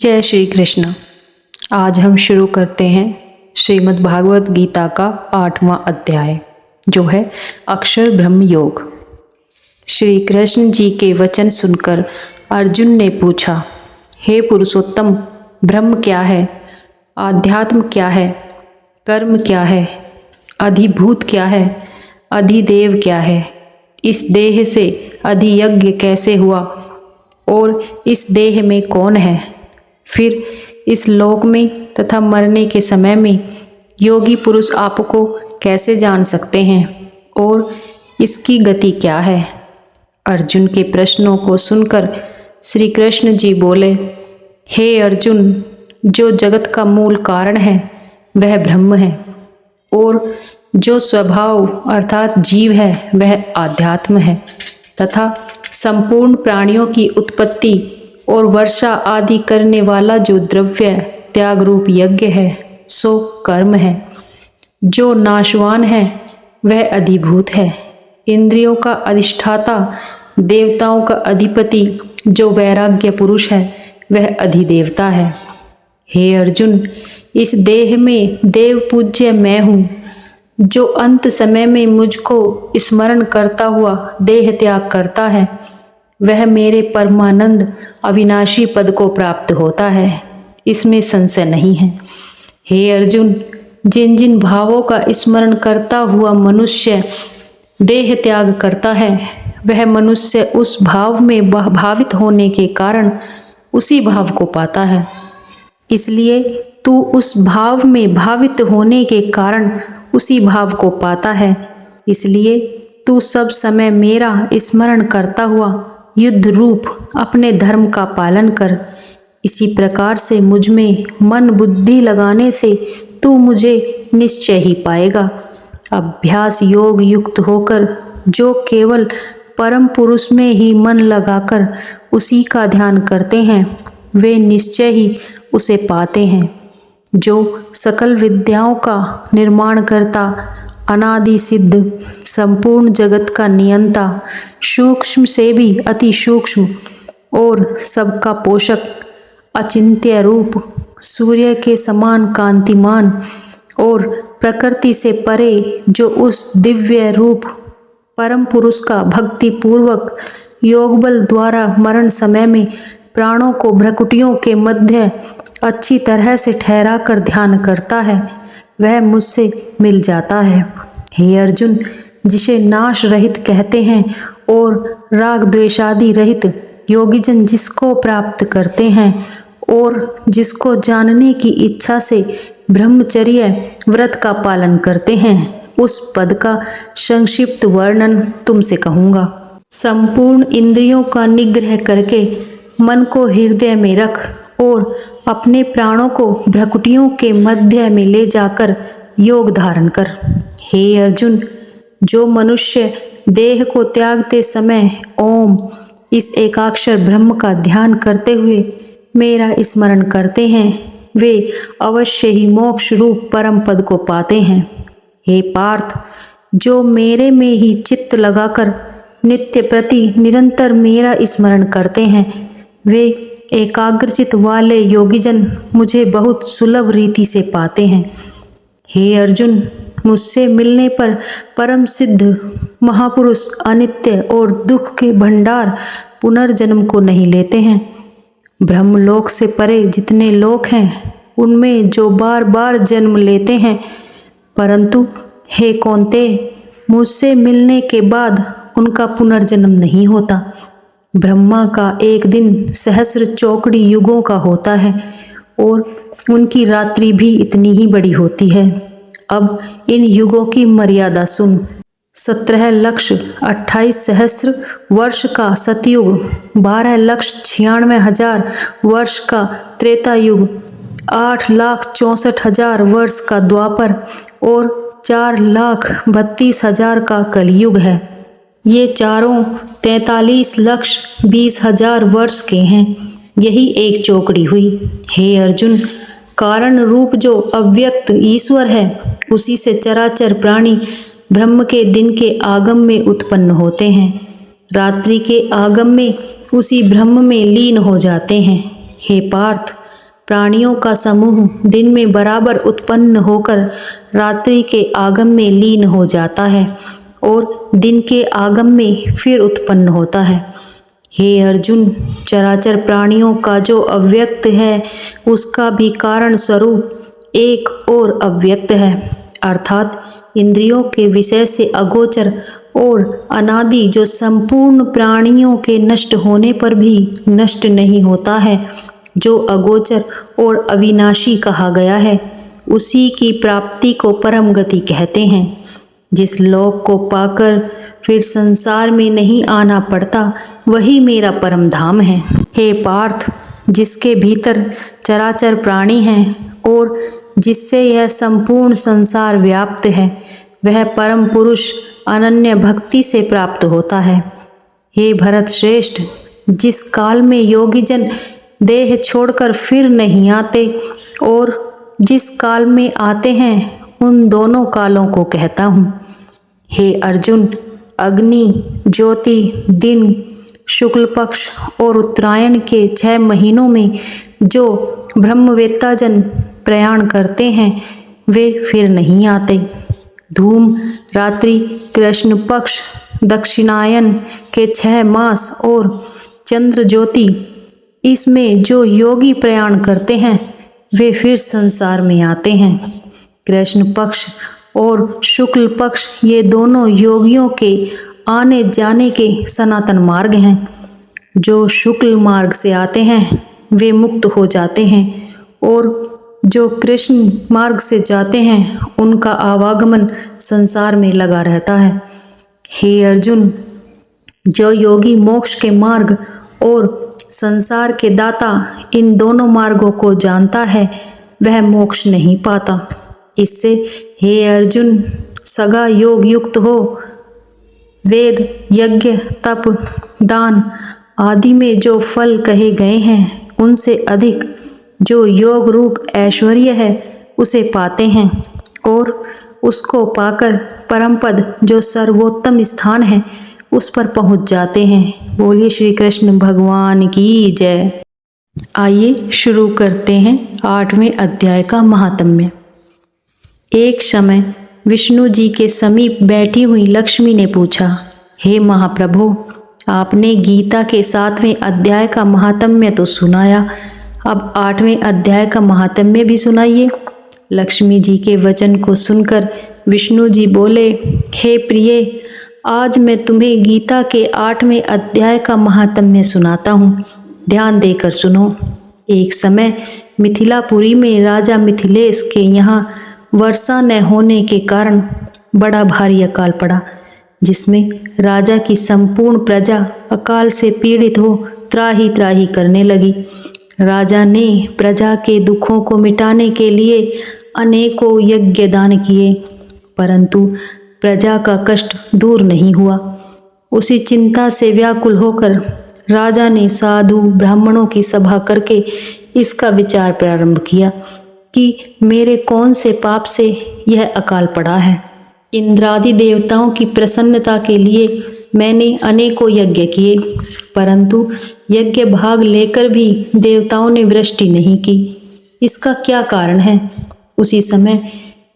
जय श्री कृष्ण। आज हम शुरू करते हैं श्रीमद् भागवत गीता का 8वां अध्याय, जो है अक्षर ब्रह्म योग। श्री कृष्ण जी के वचन सुनकर अर्जुन ने पूछा, हे पुरुषोत्तम, ब्रह्म क्या है, आध्यात्म क्या है, कर्म क्या है, अधिभूत क्या है, अधिदेव क्या है, इस देह से अधियज्ञ कैसे हुआ और इस देह में कौन है, फिर इस लोक में तथा मरने के समय में योगी पुरुष आपको कैसे जान सकते हैं और इसकी गति क्या है। अर्जुन के प्रश्नों को सुनकर श्री कृष्ण जी बोले, हे अर्जुन, जो जगत का मूल कारण है वह ब्रह्म है और जो स्वभाव अर्थात जीव है वह आध्यात्म है तथा संपूर्ण प्राणियों की उत्पत्ति और वर्षा आदि करने वाला जो द्रव्य त्याग रूप यज्ञ है सो कर्म है। जो नाशवान है वह अधिभूत है, इंद्रियों का अधिष्ठाता, देवताओं का अधिपति जो वैराग्य पुरुष है वह अधिदेवता है। हे अर्जुन, इस देह में देव पूज्य मैं हूँ, जो अंत समय में मुझको स्मरण करता हुआ देह त्याग करता है वह मेरे परमानंद अविनाशी पद को प्राप्त होता है, इसमें संशय नहीं है। हे अर्जुन, जिन जिन भावों का स्मरण करता हुआ मनुष्य देह त्याग करता है वह मनुष्य उस भाव में भावित होने के कारण उसी भाव को पाता है। इसलिए तू उस भाव में भावित होने के कारण उसी भाव को पाता है। इसलिए तू सब समय मेरा स्मरण करता हुआ युद्ध रूप अपने धर्म का पालन कर। इसी प्रकार से मुझ में मन बुद्धि लगाने से तू मुझे निश्चय ही पाएगा। अभ्यास योग युक्त होकर जो केवल परम पुरुष में ही मन लगाकर उसी का ध्यान करते हैं वे निश्चय ही उसे पाते हैं। जो सकल विद्याओं का निर्माण करता, अनादि सिद्ध, संपूर्ण जगत का नियंता, सूक्ष्म से भी अति सूक्ष्म और सबका पोषक, अचिंत्य रूप, सूर्य के समान कांतिमान और प्रकृति से परे जो उस दिव्य रूप परम पुरुष का भक्ति पूर्वक योग बल द्वारा मरण समय में प्राणों को भ्रकुटियों के मध्य अच्छी तरह से ठहरा कर ध्यान करता है वह मुझसे मिल जाता है। हे अर्जुन, जिसे नाश रहित कहते हैं और राग द्वेषादि रहित योगीजन जिसको प्राप्त करते हैं और जिसको जानने की इच्छा से ब्रह्मचर्य व्रत का पालन करते हैं, उस पद का संक्षिप्त वर्णन तुमसे कहूँगा। संपूर्ण इंद्रियों का निग्रह करके मन को हृदय में रख और अपने प्राणों को भ्रकुटियों के मध्य में ले जाकर योग धारण कर। हे अर्जुन, जो मनुष्य देह को त्यागते समय ओम इस एकाक्षर ब्रह्म का ध्यान करते हुए मेरा स्मरण करते हैं वे अवश्य ही मोक्ष रूप परम पद को पाते हैं। हे पार्थ, जो मेरे में ही चित्त लगाकर नित्य प्रति निरंतर मेरा स्मरण करते हैं वे एकाग्रचित वाले योगीजन मुझे बहुत सुलभ रीति से पाते हैं। हे अर्जुन, मुझसे मिलने पर परम सिद्ध महापुरुष अनित्य और दुख के भंडार पुनर्जन्म को नहीं लेते हैं। ब्रह्मलोक से परे जितने लोक हैं उनमें जो बार बार जन्म लेते हैं, परंतु हे कौन्तेय, मुझसे मिलने के बाद उनका पुनर्जन्म नहीं होता। ब्रह्मा का एक दिन सहस्र चौकड़ी युगों का होता है और उनकी रात्रि भी इतनी ही बड़ी होती है। अब इन युगों की मर्यादा सुन। 17,28,000 वर्ष का सतयुग, 12,96,000 वर्ष का त्रेता युग, 8,64,000 वर्ष का द्वापर और 4,32,000 का कलयुग है। ये चारों 43,20,000 वर्ष के हैं। यही एक चौकड़ी हुई। हे अर्जुन, कारण रूप जो अव्यक्त ईश्वर है उसी से चराचर प्राणी ब्रह्म के दिन के आगम में उत्पन्न होते हैं, रात्रि के आगम में उसी ब्रह्म में लीन हो जाते हैं। हे पार्थ, प्राणियों का समूह दिन में बराबर उत्पन्न होकर रात्रि के आगम में लीन हो जाता है और दिन के आगम में फिर उत्पन्न होता है। हे अर्जुन, चराचर प्राणियों का जो अव्यक्त है उसका भी कारण स्वरूप एक और अव्यक्त है, अर्थात इंद्रियों के विषय से अगोचर और अनादि, जो संपूर्ण प्राणियों के नष्ट होने पर भी नष्ट नहीं होता है, जो अगोचर और अविनाशी कहा गया है, उसी की प्राप्ति को परम गति कहते हैं। जिस लोक को पाकर फिर संसार में नहीं आना पड़ता, वही मेरा परम धाम है। हे पार्थ, जिसके भीतर चराचर प्राणी हैं और जिससे यह संपूर्ण संसार व्याप्त है, वह परम पुरुष अनन्य भक्ति से प्राप्त होता है। हे भरत श्रेष्ठ, जिस काल में योगी जन देह छोड़कर फिर नहीं आते और जिस काल में आते हैं, उन दोनों कालों को कहता हूँ। हे अर्जुन, अग्नि, ज्योति, दिन, शुक्ल पक्ष और उत्तरायण के 6 महीनों में जो ब्रह्मवेत्ता जन प्रयाण करते हैं, वे फिर नहीं आते। धूम, रात्रि, कृष्ण पक्ष, दक्षिणायन के 6 मास और चंद्र ज्योति, इसमें जो योगी प्रयाण करते हैं, वे फिर संसार में आते हैं। कृष्ण पक्ष और शुक्ल पक्ष, ये दोनों योगियों के आने जाने के सनातन मार्ग हैं। जो शुक्ल मार्ग से आते हैं वे मुक्त हो जाते हैं और जो कृष्ण मार्ग से जाते हैं उनका आवागमन संसार में लगा रहता है। हे अर्जुन, जो योगी मोक्ष के मार्ग और संसार के दाता, इन दोनों मार्गों को जानता है, वह मोक्ष नहीं पाता। इससे हे अर्जुन, सगा योग युक्त हो। वेद, यज्ञ, तप, दान आदि में जो फल कहे गए हैं, उनसे अधिक जो योग रूप ऐश्वर्य है, उसे पाते हैं और उसको पाकर परम पद, जो सर्वोत्तम स्थान है, उस पर पहुंच जाते हैं। बोलिए श्री कृष्ण भगवान की जय। आइए शुरू करते हैं 8वें अध्याय का महात्म्य। एक समय विष्णु जी के समीप बैठी हुई लक्ष्मी ने पूछा, हे महाप्रभु, आपने गीता के 7वें अध्याय का महात्म्य तो सुनाया, अब 8वें अध्याय का महात्म्य भी सुनाइए। लक्ष्मी जी के वचन को सुनकर विष्णु जी बोले, हे प्रिय, आज मैं तुम्हें गीता के 8वें अध्याय का महात्म्य सुनाता हूँ, ध्यान देकर सुनो। एक समय मिथिलापुरी में राजा मिथिलेश के यहाँ वर्षा न होने के कारण बड़ा भारी अकाल पड़ा, जिसमें राजा की संपूर्ण प्रजा अकाल से पीड़ित हो त्राही त्राही करने लगी। राजा ने प्रजा के दुखों को मिटाने के लिए अनेकों यज्ञ दान किए, परंतु प्रजा का कष्ट दूर नहीं हुआ। उसी चिंता से व्याकुल होकर राजा ने साधु ब्राह्मणों की सभा करके इसका विचार प्रारंभ किया कि मेरे कौन से पाप से यह अकाल पड़ा है। इंद्रादि देवताओं की प्रसन्नता के लिए मैंने अनेकों यज्ञ किए, परंतु यज्ञ भाग लेकर भी देवताओं ने वृष्टि नहीं की। इसका क्या कारण है? उसी समय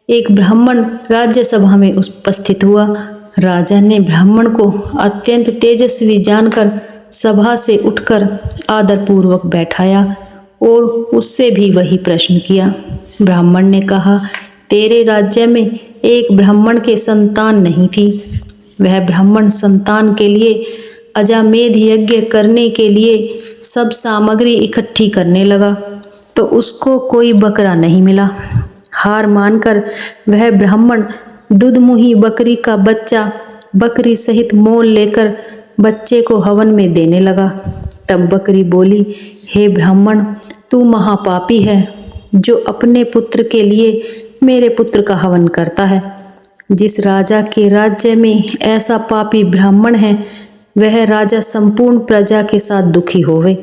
एक ब्राह्मण राज्यसभा में उपस्थित हुआ। राजा ने ब्राह्मण को अत्यंत तेजस्वी जानकर सभा से उठकर आदरपूर्वक बैठाया और उससे भी वही प्रश्न किया। ब्राह्मण ने कहा, तेरे राज्य में एक ब्राह्मण के संतान नहीं थी। वह ब्राह्मण संतान के लिए अजामेध यज्ञ करने के लिए सब सामग्री इकट्ठी करने लगा, तो उसको कोई बकरा नहीं मिला। हार मानकर वह ब्राह्मण दुधमुही बकरी का बच्चा बकरी सहित मोल लेकर बच्चे को हवन में देने लगा। तब बकरी बोली, हे ब्राह्मण, तू महापापी है, जो अपने पुत्र के लिए मेरे पुत्र का हवन करता है। जिस राजा के राज्य में ऐसा पापी ब्राह्मण है, वह राजा संपूर्ण प्रजा के साथ दुखी होवे।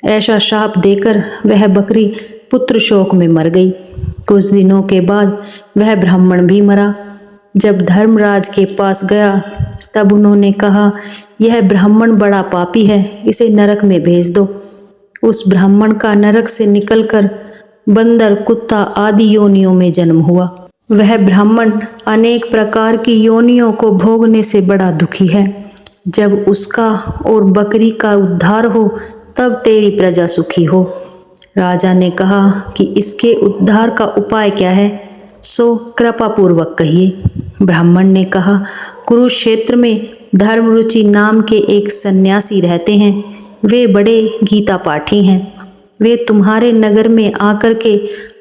ऐसा शाप देकर वह बकरी पुत्र शोक में मर गई। कुछ दिनों के बाद वह ब्राह्मण भी मरा। जब धर्मराज के पास गया, तब उन्होंने कहा, यह ब्राह्मण बड़ा पापी है, इसे नरक में भेज दो। उस ब्राह्मण का नरक से निकलकर बंदर, कुत्ता आदि योनियों में जन्म हुआ। वह ब्राह्मण अनेक प्रकार की योनियों को भोगने से बड़ा दुखी है। जब उसका और बकरी का उद्धार हो तब तेरी प्रजा सुखी हो। राजा ने कहा कि इसके उद्धार का उपाय क्या है, सो कृपा पूर्वक कहिए। ब्राह्मण ने कहा, कुरुक्षेत्र में धर्मरुचि नाम के एक सन्यासी रहते हैं। वे बड़े गीता पाठी हैं। वे तुम्हारे नगर में आकर के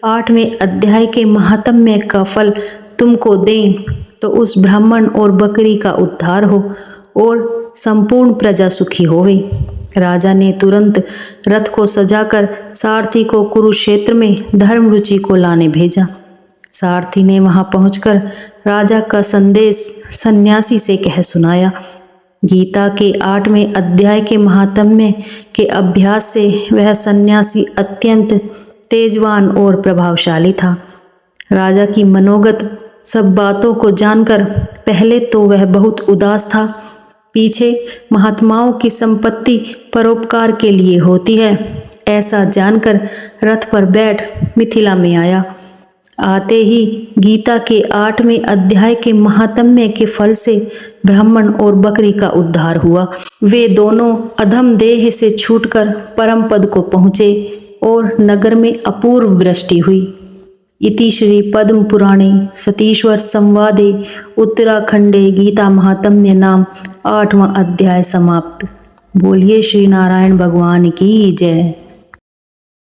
8वें अध्याय के महात्म्य का फल तुमको दें तो उस ब्राह्मण और बकरी का उद्धार हो और संपूर्ण प्रजा सुखी होवे। राजा ने तुरंत रथ को सजाकर सारथी को कुरुक्षेत्र में धर्मरुचि को लाने भेजा। सारथी ने वहां पहुंचकर राजा का संदेश सन्यासी से कह सुनाया। गीता के 8वें अध्याय के महात्म्य के अभ्यास से वह सन्यासी अत्यंत तेजवान और प्रभावशाली था। राजा की मनोगत सब बातों को जानकर पहले तो वह बहुत उदास था। पीछे महात्माओं की संपत्ति परोपकार के लिए होती है, ऐसा जानकर रथ पर बैठ मिथिला में आया। आते ही गीता के 8वें अध्याय के महात्म्य के फल से ब्राह्मण और बकरी का उद्धार हुआ। वे दोनों अधम देह से छूटकर परम पद को पहुँचे और नगर में अपूर्व वृष्टि हुई। इति श्री पद्म पुराणे सतीश्वर संवादे उत्तराखंडे गीता महात्म्य नाम 8वां अध्याय समाप्त। बोलिए श्री नारायण भगवान की जय।